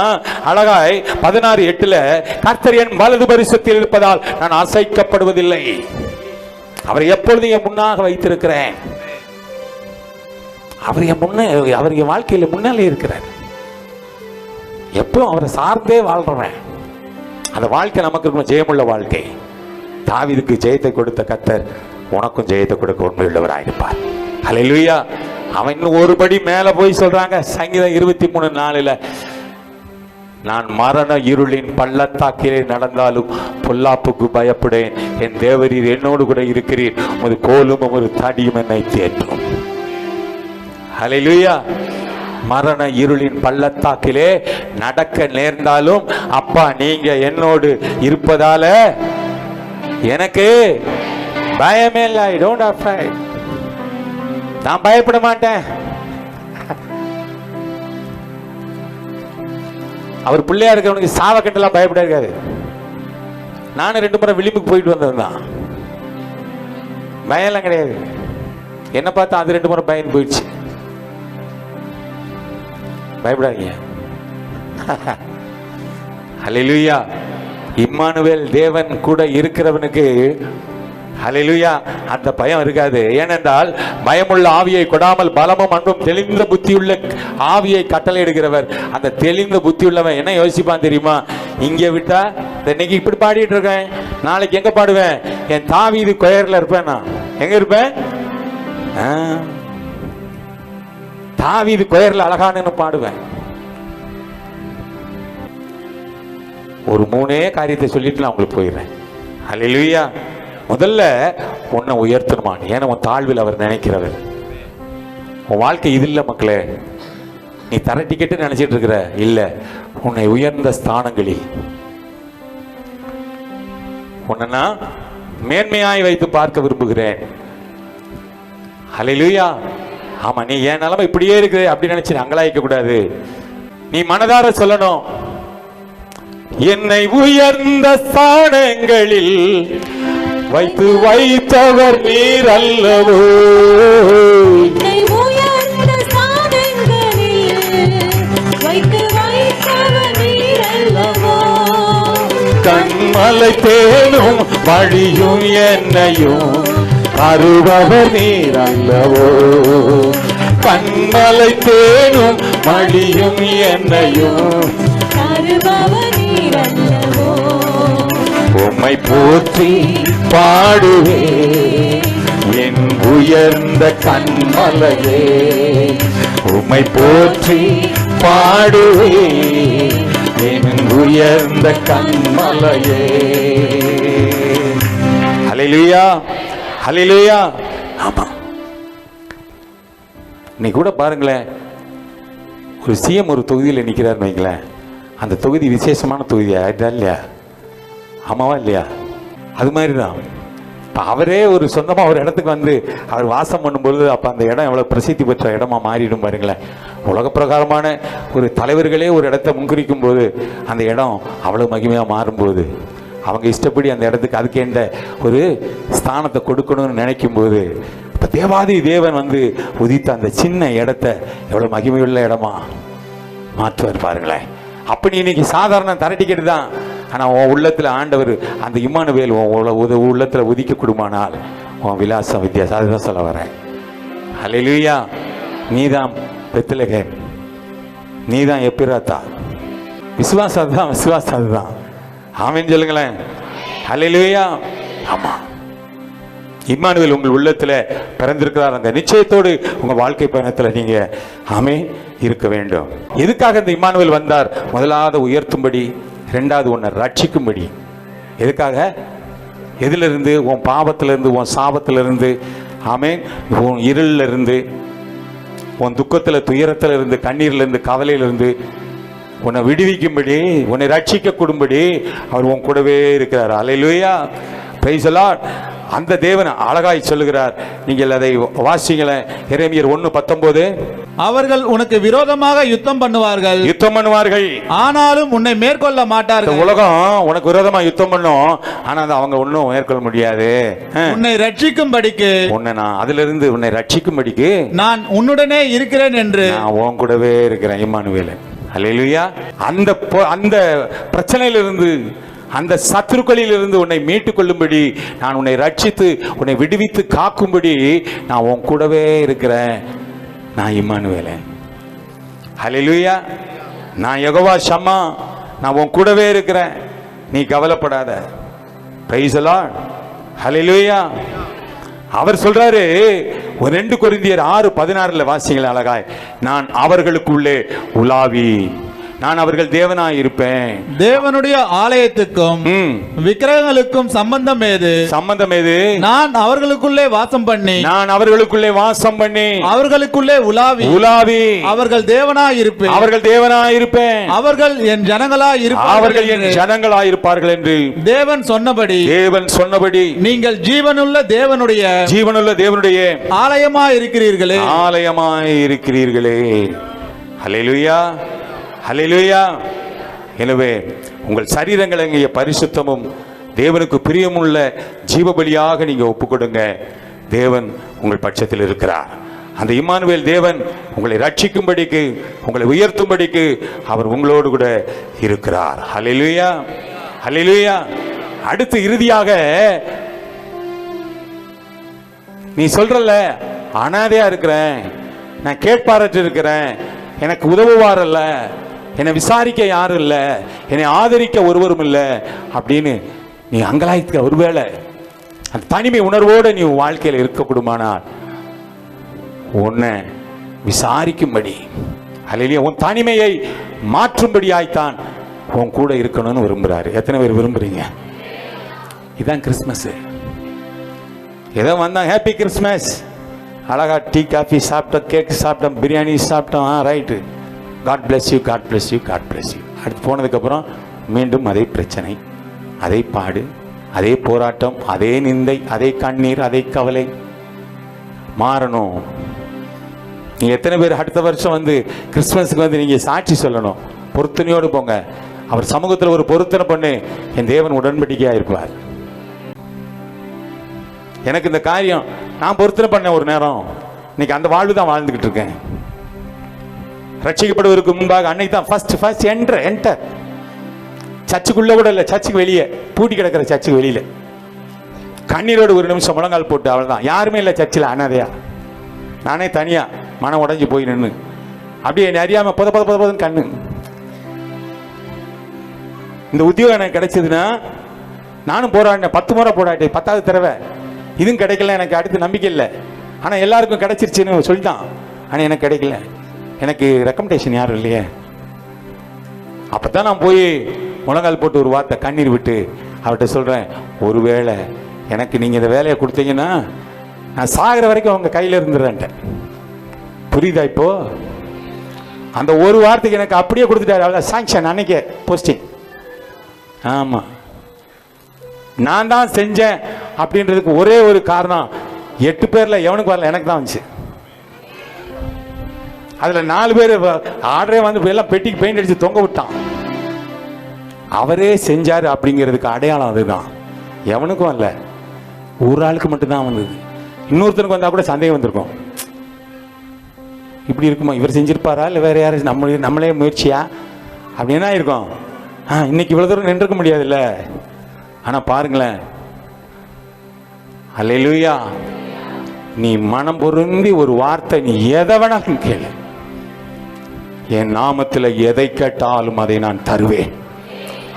அழகாய் 16:8 கர்த்தர் என் வலது பரிசத்தில் இருப்பதால் நான் அசைக்கப்படுவதில்லை, அவரை எப்பொழுதும் என் முன்னாக வைத்திருக்கிறேன், அவர் என் வாழ்க்கையில் முன்னாலே இருக்கிறார், எப்பவும் அவரை சார்ந்தே வாழ்றேன். அந்த வாழ்க்கை நமக்கு இருக்கும் ஜெயமுள்ள வாழ்க்கை. தாவீதுக்கு ஜெயத்தை கொடுத்த கர்த்தர் உனக்கும் ஜெயத்தை கொடுக்க உண்மையுள்ளவராயிருப்பார். ஹல்லேலூயா. அவன் இன்னும் ஒரு படி மேல போய் சொல்றாங்க சங்கீதம் 23:4 நான் மரண இருளின் பள்ளத்தாக்கிலே நடந்தாலும் பொல்லாப்புக்கு பயப்படேன், என் தேவரீர் என்னோடு கூட இருக்கிறீர், உமது கோலும் உமது தடியும் என்னை தேற்றும். ஹல்லேலூயா. மரண இருளின் பள்ளத்தாக்கிலே நடக்க நேர்ந்தாலும் அப்பா நீங்க என்னோடு இருப்பதால எனக்கு பயமே இல்லை. I don't afraid. நான் பயப்பட மாட்டேன். அவர் பிள்ளையா இருக்கவனுக்கு சாவக்கட்டெல்லாம் பயப்பட இருக்காது. நானும் 2 முறை விளிம்புக்கு போயிட்டு வந்தது தான், பயம்லாம் கிடையாது. என்ன பார்த்தா அது 2 முறை பயன் போயிடுச்சு. பயப்படாதீங்க. ஹல்லேலூயா. இம்மானுவேல் தேவன் கூட இருக்கிறவனுக்கு ஹல்லேலூயா அந்த பயம் இருக்காது. ஏனென்றால் பயமுள்ள ஆவியை கொடாமல் பலமும் அன்பும் தெளிந்த புத்தியுள்ள ஆவியை கட்டளையிடுகிறவர். அந்த தெளிந்த புத்தி உள்ளவன் என்ன யோசிப்பான் தெரியுமா? இங்கே விட்டா இன்னைக்கு இப்படி பாடிட்டு இருக்கேன், நாளைக்கு எங்க பாடுவேன்? என் தாவீது கொயர்ல இருப்பேன். நான் எங்க இருப்பேன்? தாவீது கொயர்ல அழகானு பாடுவேன். ஒரு 3 காரியத்தை சொல்லிட்டு நான் உங்களுக்கு போயிடுறேன். ஹல்லேலூயா. முதல்ல உன்னை உயர்த்தணுமான், ஏன்னா உன் தாழ்வில் அவர் நினைக்கிறவர். உன் வாழ்க்கை இது இல்லை மக்களே, நீ தர டிக்கெட்டு நினைச்சிட்டு இருக்கிற இல்ல, உன்னை உயர்ந்த ஸ்தானங்களில் உன்னை மேன்மையாய் வைத்து பார்க்க விரும்புகிறேன். ஹல்லேலூயா. ஆமா, நீ என் நிலைமை இப்படியே இருக்கு அப்படி நினைச்சு அங்கலாய்க்க கூடாது. நீ மனதார சொல்லணும், என்னை உயர்ந்த ஸ்தானங்களில் வைத்து வைத்தவர் நீர் அல்லவோ, கண்மலை தேனும் வழியும் என்னையும் அருபவர் நீர் அல்லவோ, கண்மலை தேனும் மடியும் என்னையும் தருபவரீரல்லவோ. உம்மை போற்றி பாடுவே என் உயர்ந்த கண்மலையே. உம்மை போற்றி பாடுவே என் உயர்ந்த கண்மலையே. ஹல்லேலூயா, ஹல்லேலூயா. ஆமா, நீ கூட பாருங்களேன், ஒரு சிஎம் ஒரு தொகுதியில் நிற்கிறாருன்னு வைங்களேன், அந்த தொகுதி விசேஷமான தொகுதியா இல்லையா? ஆமாவா இல்லையா? அது மாதிரி தான் இப்போ அவரே ஒரு சொந்தமாக ஒரு இடத்துக்கு வந்து அவர் வாசம் பண்ணும்பொழுது அப்போ அந்த இடம் எவ்வளோ பிரசித்தி பெற்ற இடமா மாறிடும் பாருங்களேன். உலக பிரகாரமான ஒரு தலைவர்களே ஒரு இடத்த முன்குறிக்கும் போது அந்த இடம் அவ்வளோ மகிமையாக மாறும்போது அவங்க இஷ்டப்படி அந்த இடத்துக்கு அதுக்கேண்ட ஒரு ஸ்தானத்தை கொடுக்கணும்னு நினைக்கும் போது இப்போ தேவாதி தேவன் வந்து உதித்த அந்த சின்ன இடத்த எவ்வளோ மகிமையுள்ள இடமா மாற்றுவார் பாருங்களேன். அப்போ நீ இன்னைக்கு சாதாரண தரட்டிக்கெட்டு தான், ஆனால் உன் உள்ளத்தில் ஆண்டவர் அந்த இம்மானுவேல் உன் உள்ளத்தில் உதிக்க கொடுமானால் உன் விலாசம் வித்தியாசம். அதுதான் சொல்ல வரேன். ஹல்லேலூயா. நீதான் பெத்லகேம், நீதான் எப்பிராத்தா. விசுவாசம் அதுதான், விசுவாசம் அதுதான். ஆமென் சொல்லுங்களேன். ஹல்லேலூயா. ஆமா, இம்மானுவேல் உங்கள் உள்ளத்தில் பிறந்திருக்கிறார். அந்த நிச்சயத்தோடு உங்கள் வாழ்க்கை பயணத்தில் நீங்கள் ஆமென் இருக்க வேண்டும். எதுக்காக இந்த இம்மானுவேல் வந்தார்? முதலாவது உயர்த்தும்படி, ரெண்டாவது உன்னை ரட்சிக்கும்படி. எதுக்காக? எதிலிருந்து? உன் பாவத்திலிருந்து, உன் சாபத்திலிருந்து, ஆமென், உன் இருளிலிருந்து, உன் துக்கத்தில், துயரத்தில் இருந்து, கண்ணீரிலிருந்து, கவலையிலிருந்து உன்னை விடுவிக்கும்படி, உன்னை ரட்சிக்க கொடும்படி அவர் உன் கூடவே இருக்கிறார். அல்லேலூயா, பிரைஸ் தி லார்ட். அந்த தேவன் அழகாய் சொல்லுகிறார். நீங்கள் அதை வாசிங்களேன். எரேமியர் 1:19. அவர்கள் உனக்கு விரோதமாக யுத்தம் பண்ணுவார்கள், ஆனாலும் உன்னை மேற்கொள்ள மாட்டார்கள். உலகம் உனக்கு விரோதமா யுத்தம் பண்ணும், ஆனா அவங்க ஒன்னும் மேற்கொள்ள முடியாது. உன்னை ரட்சிக்கும்படிக்கு, நான் அதிலிருந்து உன்னை ரட்சிக்கும்படிக்கு நான் உன்னுடனே இருக்கிறேன் என்று, நான் உன் கூடவே இருக்கிறேன். இம்மானுவேல். அல்லேலூயா. அந்த பிரச்சனையிலிருந்து, அந்த சத்துருக்களில் இருந்து உன்னை மீட்டுக் கொள்ளும்படி, நான் உன்னை ரட்சித்து உன்னை விடுவித்து காக்கும்படி நான் உன் கூடவே இருக்கிறேன். நான் இம்மானுவேல். ஹல்லேலூயா. நான் யெகோவா ஷம்மா, நான் உன் கூடவே இருக்கிறேன், நீ கவலைப்படாத. Price the Lord. ஹல்லேலூயா. அவர் சொல்றாரு 2 கொரிந்தியர் 6:16 வாசிங்களேன் அழகாய். நான் அவர்களுக்குள்ளே உலாவி, நான் அவர்கள் தேவனாய் இருப்பேன். தேவனுடைய ஆலயத்துக்கும் விக்கிரகங்களுக்கும் சம்பந்தம் ஏது? நான் அவர்களுக்குள்ளே வாசம் பண்ணி, அவர்களுக்குள்ளே உலாவி அவர்கள் தேவனாய் இருப்பேன். அவர்கள் என் ஜனங்களாய் இருப்பார்கள் என்று தேவன் சொன்னபடி நீங்கள் ஜீவனுள்ள தேவனுடைய ஆலயமாய் இருக்கிறீர்களே. ஹல்லேலூயா, ஹல்லேலூயா. எனவே உங்கள் சரீரங்களை இங்கே பரிசுத்தமும் தேவனுக்கு பிரியமுள்ள ஜீவபலியாக நீங்க ஒப்புக்கொடுங்க. தேவன் உங்கள் பட்சத்தில் இருக்கிறார். அந்த இம்மானுவேல் தேவன் உங்களை ரட்சிக்கும்படிக்கு, உங்களை உயர்த்தும்படிக்கு அவர் உங்களோடு கூட இருக்கிறார். ஹல்லேலூயா, ஹல்லேலூயா. அடுத்து இறுதியாக நீ சொல்றல, அனாதையா இருக்கிறேன், நான் கேட்பாரற்று இருக்கிறேன், எனக்கு உதவுவாரல்ல, என்னை விசாரிக்க யாரும் இல்லை, என்னை ஆதரிக்க ஒருவரும் இல்லை அப்படின்னு நீ அங்கலாய்க்க, ஒருவேளை அந்த தனிமை உணர்வோடு நீ வாழ்க்கையில் இருக்கக்கூடுமானால் உன்னை விசாரிக்கும்படி, அல்லையா உன் தனிமையை மாற்றும்படியாய்த்தான் உன் கூட இருக்கணும்னு விரும்புகிறாரு. எத்தனை பேர் விரும்புறீங்க? இதுதான் கிறிஸ்மஸ். ஏதோ வந்தான் ஹாப்பி கிறிஸ்மஸ், அழகா டீ காஃபி சாப்பிட்டோம், கேக் சாப்பிட்டோம், பிரியாணி சாப்பிட்டோம், right, God bless you, God bless you, God bless you. அடுத்து போனதுக்கப்புறம் மீண்டும் அதே பிரச்சனை, அதே பாடு, அதே போராட்டம், அதே நிந்தை, அதே கண்ணீர், அதே கவலை. மாறணும். நீங்க எத்தனை பேர் அடுத்த வருஷம் வந்து கிறிஸ்துமஸுக்கு வந்து நீங்க சாட்சி சொல்லணும்? பொருத்தனையோடு போங்க. அவர் சமூகத்தில் ஒரு பொருத்தனை பண்ணு, என் தேவன் உடன்படிக்கையா இருப்பார். எனக்கு இந்த காரியம் நான் பொருத்தனை பண்ண ஒரு நேரம், இன்னைக்கு அந்த வாழ்வு தான் வாழ்ந்துகிட்டு இருக்கேன். ரட்சிக்கப்படுவதற்கு முன்பாக அன்னைக்கு தான் ஃபர்ஸ்ட் என்டர். சர்ச்சுக்குள்ள கூட இல்லை, சர்ச்சுக்கு வெளியே, பூட்டி கிடக்கிற சர்ச்சுக்கு வெளியில கண்ணீரோடு ஒரு நிமிஷம் முழங்கால் போட்டு, அவ்வளவுதான். யாருமே இல்லை சர்ச்சில், அனாதையா, நானே தனியா மனம் உடைஞ்சு போய் நின்று அப்படியே என்னை அறியாம பொத பொத பொத பொதன்னு கண்ணு. இந்த உத்தியோகம் எனக்கு கிடைச்சதுன்னா நானும் போராடினேன், 10 முறை போராட்டேன், 10வது தடவை இதுவும் கிடைக்கல. எனக்கு அடுத்து நம்பிக்கை இல்லை. ஆனால் எல்லாருக்கும் கிடைச்சிருச்சுன்னு சொல்லிட்டான். ஆனால் எனக்கு கிடைக்கல. எனக்கு ரெக்கமெண்டேஷன் யாரும் இல்லையே. அப்பதான் நான் போய் முழங்கால் போட்டு ஒரு வார்த்தை கண்ணீர் விட்டு அவர்கிட்ட சொல்றேன், ஒருவேளை எனக்கு நீங்க இந்த வேலையை கொடுத்தீங்கன்னா நான் சாகிற வரைக்கும் அவங்க கையில இருந்துடுறேன். புரியுதா? இப்போ அந்த ஒரு வார்த்தைக்கு எனக்கு அப்படியே கொடுத்துட்டாரு. அவ்வளோ சாங்ஷன் அன்னைக்கே போஸ்டிங். ஆமா, நான் தான் செஞ்சேன் அப்படின்றதுக்கு ஒரே ஒரு காரணம், 8 பேர்ல எவனுக்கு வரல, எனக்கு தான் வந்துச்சு. அதுல 4 பேர் ஆர்டரே வந்து எல்லாம் பெட்டிக்கு பெயிண்ட் அடிச்சு தொங்க விட்டான். அவரே செஞ்சாரு அப்படிங்கிறதுக்கு அடையாளம் அதுதான். எவனுக்கும் இல்ல, ஒரு ஆளுக்கு மட்டும்தான் வந்தது. இன்னொருத்தனுக்கு வந்தா கூட சந்தேகம் வந்திருக்கும், இப்படி இருக்குமா, இவர் செஞ்சிருப்பாரா இல்லை வேற யாரும் நம்மளே முயற்சியா அப்படின்னா இருக்கும். இன்னைக்கு இவ்வளவு தூரம் நின்றுக்க முடியாதுல்ல. ஆனா பாருங்களேன், அல்லேலூயா, நீ மனம் பொருந்தி ஒரு வார்த்தை, நீ எதை வேணாலும் கேளு, என் நாமத்தில் எதை கேட்டாலும் அதை நான் தருவேன்,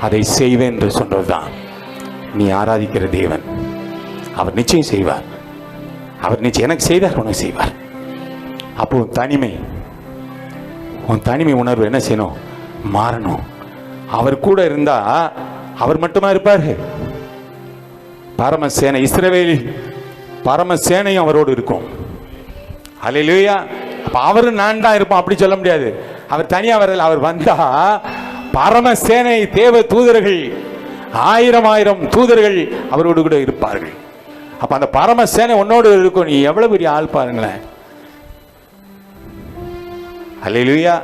அதை செய்வேன் என்று சொன்னதுதான் நீ ஆராதிக்கிற தேவன். அவர் நிச்சயம் செய்வார். அவர் நிச்சயம் எனக்கு செய்தார், உனக்கு செய்வார். அப்போ உன் தனிமை உணர்வு என்ன செய்யணும்? மாறணும். அவர் கூட இருந்தா அவர் மட்டுமா இருப்பாரு? பரமசேனை, இஸ்ரவேல் பரமசேனையும் அவரோடு இருக்கும். அல்லேலூயா. அப்ப அவரு நான் தான் இருப்போம் அப்படி சொல்ல முடியாது. அவர் தனியா வரல. அவர் வந்தா பரமசேனை, தேவ தூதர்கள், 1000 தூதர்கள் அவரோடு கூட இருப்பார்கள். அப்ப அந்த பரமசேனை உன்னோடு இருக்கும். நீ எவ்வளவு பெரிய ஆள் பாருங்களேன். அல்லேலூயா.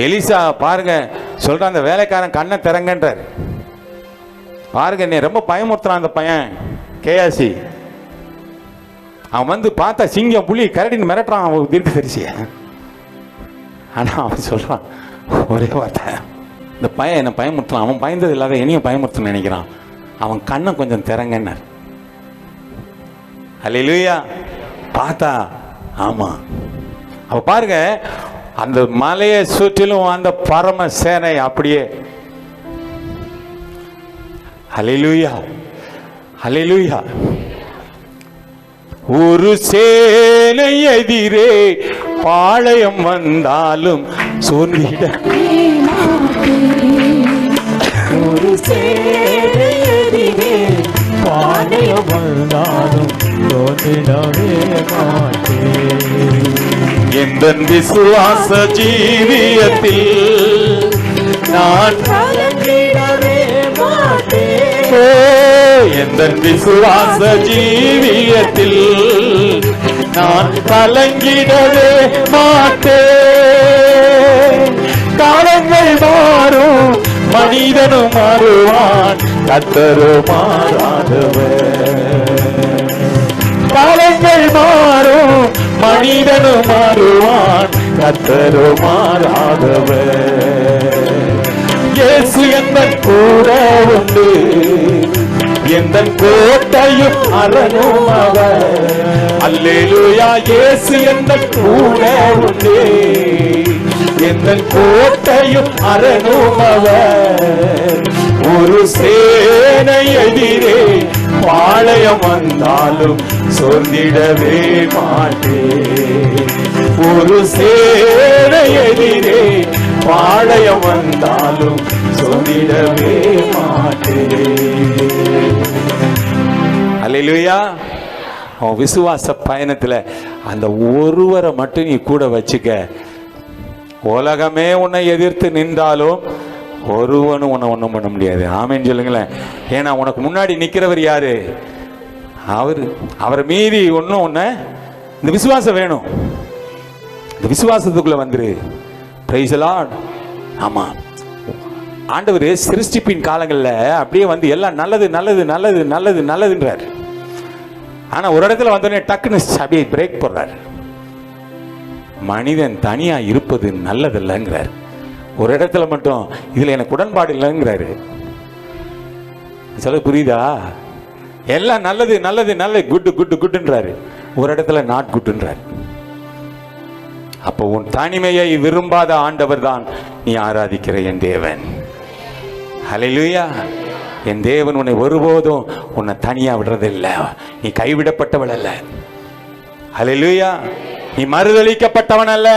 எலிசா பாருங்க சொல்ற, அந்த வேலைக்காரன் கண்ணை திறங்கன்றார். பாருங்க, நீ ரொம்ப பயமுறுத்துறான் அந்த பையன் கேயாசி. அவன் வந்து பார்த்தா சிங்கம் புலி கரடின்னு மிரட்டுறான் அவன் தீர்க்கதரிசிய. ஆனா அவன் சொல்றான் ஒரே வார்த்தை, இந்த பையன் என்ன பயமுறுத்தலாம், அவன் பயந்தது இல்லாத என்னையும் பயமுறுத்தணும்னு நினைக்கிறான், அவன் கண்ணை கொஞ்சம் திறங்கன்னார். அல்லேலூயா. பார்த்தா ஆமா. அப்ப பாருங்க, அந்த மலையை சுற்றிலும் அந்த பரம சேனை அப்படியே. அல்லேலூயா, அல்லேலூயா. ஒரு சேனை எதிரே பாளையம் வந்தாலும் சோர்ந்திட, ஒரு சேனை எதிரே பாளையம் வந்தாலும் சோர்ந்திடவே மாட்டேன். எந்த விசுவாச ஜீவியத்தில் நான் கலங்கிடவே மாட்டேன். எந்த விசுவாச ஜீவியத்தில் நான் கலங்கிடவே மாட்டேன். காலங்கள் மாறும், மனிதனும் மாறுவான், கர்த்தரும் மாறாதவர். காலங்கள் மாறும், மனிதனும் மாறுவான், கர்த்தரும் மாறாதவர். இயேசு எந்தன் கூட உண்டு, எந்தன் கோட்டையும் அரணும் அவர். அல்லேலூயா. இயேசு எந்தன் கூட உண்டு, எந்தன் கோட்டையும் அரணும் அவர். ஒரு சேனை எதிரே பாளையம் வந்தாலும் சோர்ந்திடவே மாட்டேன். ஒரு சேனை எதிரே பாளையம் வந்தாலும் சோர்ந்திடவே மாட்டேன். அல்லேலூயா. உன் விசுவாச பயணத்துல அந்த ஒருவரை மட்டும் நீ கூட வச்சுக்க. உலகமே உன்னை எதிர்த்து நின்றாலும் ஒருவனும் உன்னை ஒன்றும் பண்ண முடியாது. ஆமேன்னு சொல்லுங்களேன். ஏன்னா உனக்கு முன்னாடி நிற்கிறவர் யாரு? அவரை மீறி ஒன்றும் ஒன்று. இந்த விசுவாசம் வேணும். இந்த விசுவாசத்துக்குள்ள வந்துரு. Price the Lord. ஆமா, ஆண்டவர் சிருஷ்டிப்பின் காலங்களில் அப்படியே வந்து எல்லாம் நல்லது நல்லது நல்லது நல்லது நல்லதுன்றார். ஆனா ஒரு இடத்துல வந்தோடனே டக்குன்னு அப்படியே பிரேக் போடுறார். மனிதன் தனியா இருப்பது நல்லதில்லைங்கிறார். ஒரு இடத்துல மட்டும் இதுல எனக்கு உடன்பாடு இல்லைங்கிறாரு. சொல்ல புரியுதா? எல்லாம் நல்லது நல்லது நல்லது குட்டு குட்டு குட்டுன்றாரு. ஒரு இடத்துல நாட் குட்டுன்றாரு. அப்போ உன் தனிமையை விரும்பாத ஆண்டவர் தான் நீ ஆராதிக்கிற என் தேவன். ஹல்லேலூயா. என் தேவன் உன்னை ஒருபோதும் உன்னை தனியா விடுறதில்லை. நீ கைவிடப்பட்டவள் அல்ல. ஹல்லேலூயா. நீ மறுதலிக்கப்பட்டவன் அல்ல.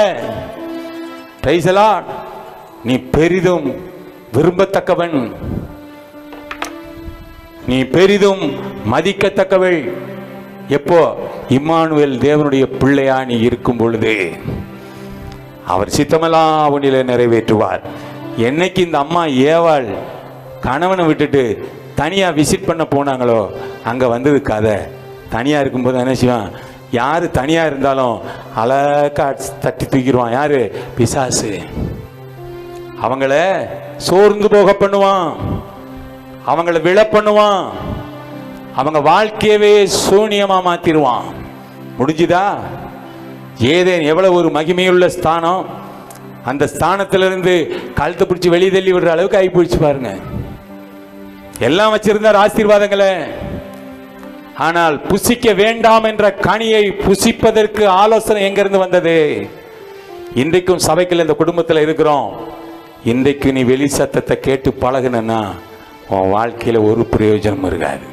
Price the Lord. நீ பெரிதும் விரும்பத்தக்கவன், நீ பெரிதும் மதிக்கத்தக்கவள். எப்போ? இம்மானுவேல் தேவனுடைய பிள்ளையா நீ இருக்கும் பொழுது அவர் சித்தமெல்லாம் அவனிலே நிறைவேற்றுவார். என்னைக்கு இந்த அம்மா ஏவாள் கணவனை விட்டுட்டு தனியா விசிட் பண்ண போனாங்களோ அங்க வந்தது கதை. தனியா இருக்கும்போது என்ன செய்வான்? யாரு தனியா இருந்தாலும் அழகா தட்டி தூக்கிடுவான். யாரு? பிசாசு. அவங்கள சோர்ந்து போக பண்ணுவான், அவங்கள விழ பண்ணுவான், அவங்க வாழ்க்கையவே சூனியமா மாத்திடுவான். முடிஞ்சுதா? ஏதேன் எவ்வளவு ஒரு மகிமையுள்ள ஸ்தானம். அந்த ஸ்தானத்திலிருந்து கழுத்தை பிடிச்சி வெளியே தள்ளி விடுற அளவுக்கு ஆகி போயிடுச்சு பாருங்க. எல்லாம் வச்சிருந்தார் ஆசீர்வாதங்களை. ஆனால் புசிக்க வேண்டாம் என்ற கனியை புசிப்பதற்கு ஆலோசனை எங்கிருந்து வந்தது? இன்றைக்கும் சபைக்குள்ள இந்த குடும்பத்தில் இருக்கிறோம். இன்றைக்கு நீ வெளி சத்தத்தை கேட்டு பழகுனா உன் வாழ்க்கையில ஒரு பிரயோஜனம் இருக்காது.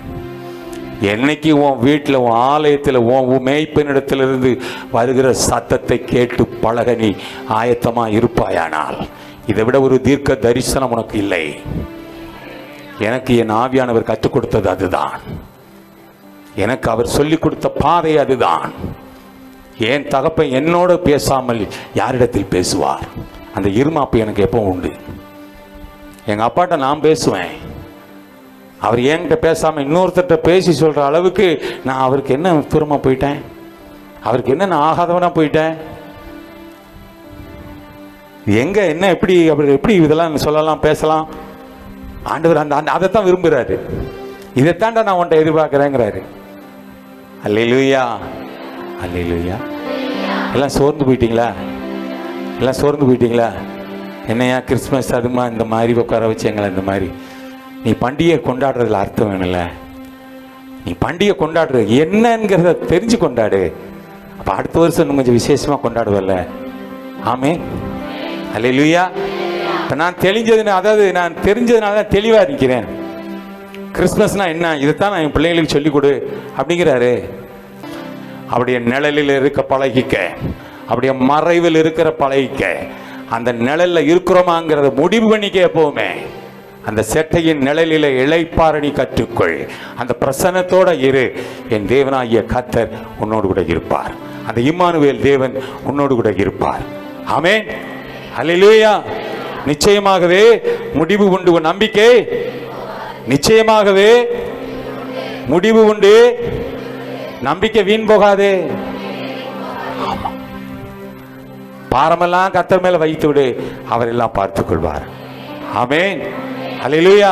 என்னைக்கு உன் வீட்டில், உன் ஆலயத்தில், உன் மேய்ப்பனிடத்திலிருந்து வருகிற சத்தத்தை கேட்டு பழக நீ ஆயத்தமா இருப்பாயானால் இதை விட ஒரு தீர்க்க தரிசனம் உனக்கு இல்லை. எனக்கு என் ஆவியானவர் கற்றுக் கொடுத்தது அதுதான். எனக்கு அவர் சொல்லிக் கொடுத்த பாதை அதுதான். என் தகப்பன் என்னோட பேசாமல் யாரிடத்தில் பேசுவார்? அந்த இருமாப்பு எனக்கு எப்போ உண்டு. எங்க அப்பாட்ட நான் பேசுவேன், அவர் என்கிட்ட பேசாம இன்னொருத்தட்ட பேசி சொல்ற அளவுக்கு நான் அவருக்கு என்ன தூரமா போயிட்டேன்? அவருக்கு என்ன நான் ஆகாதவனா போயிட்டேன்? எங்க என்ன எப்படி அப்படி எப்படி இதெல்லாம் சொல்லலாம், பேசலாம்? ஆண்டவர் அந்த அதைத்தான் விரும்புகிறாரு. இதைத்தாண்டா நான் உன்ட்ட எதிர்பார்க்கிறேங்கிறாரு. அல்லேலூயா, அல்லேலூயா. எல்லாம் சோர்ந்து போயிட்டீங்களா? எல்லாம் சோர்ந்து போயிட்டீங்களா? என்னையா கிறிஸ்மஸ் அதுமா இந்த மாதிரி உட்கார வச்சு எங்களை இந்த மாதிரி? நீ பண்டிகை கொண்டாடுறதுல அர்த்தம் வேணும்ல. நீ பண்டிகை கொண்டாடுற என்னங்கிறத தெரிஞ்சு கொண்டாடு. அப்போ அடுத்த வருஷம் இன்னும் கொஞ்சம் விசேஷமாக கொண்டாடுவல்ல. ஆமே, அல்லேலூயா. இப்போ நான் நான் தெரிஞ்சதுனால தான் தெளிவாக இருக்கிறேன். கிறிஸ்மஸ்னா என்ன, இதைத்தான் நான் என் பிள்ளைங்களுக்கு சொல்லிக் கொடு அப்படிங்கிறாரு. அப்படியே நிழலில் இருக்க பழகிக்க, அப்படியே மறைவில் இருக்கிற பழகிக்க, அந்த நிழலில் இருக்கிறோமாங்கிறத முடிவு பண்ணிக்க. எப்பவுமே அந்த செட்டையின் நிழலில் இளைப்பாரணி கற்றுக்கொள். அந்த பிரசன்னத்தோட இரு. என் தேவனாகிய கர்த்தர் உன்னோடு கூட இருப்பார். அந்த இம்மானுவேல் தேவன் உன்னோடு கூட இருப்பார். ஆமென், அல்லேலூயா. நிச்சயமாகவே முடிவு உண்டு. உன் நம்பிக்கை நிச்சயமாகவே முடிவு உண்டு. நம்பிக்கை வீண் போகாதே. பாரமெல்லாம் கர்த்தர் மேல வைத்து விடு, அவர் எல்லாம் பார்த்துக் கொள்வார். ஆமென், அல்லேலூயா.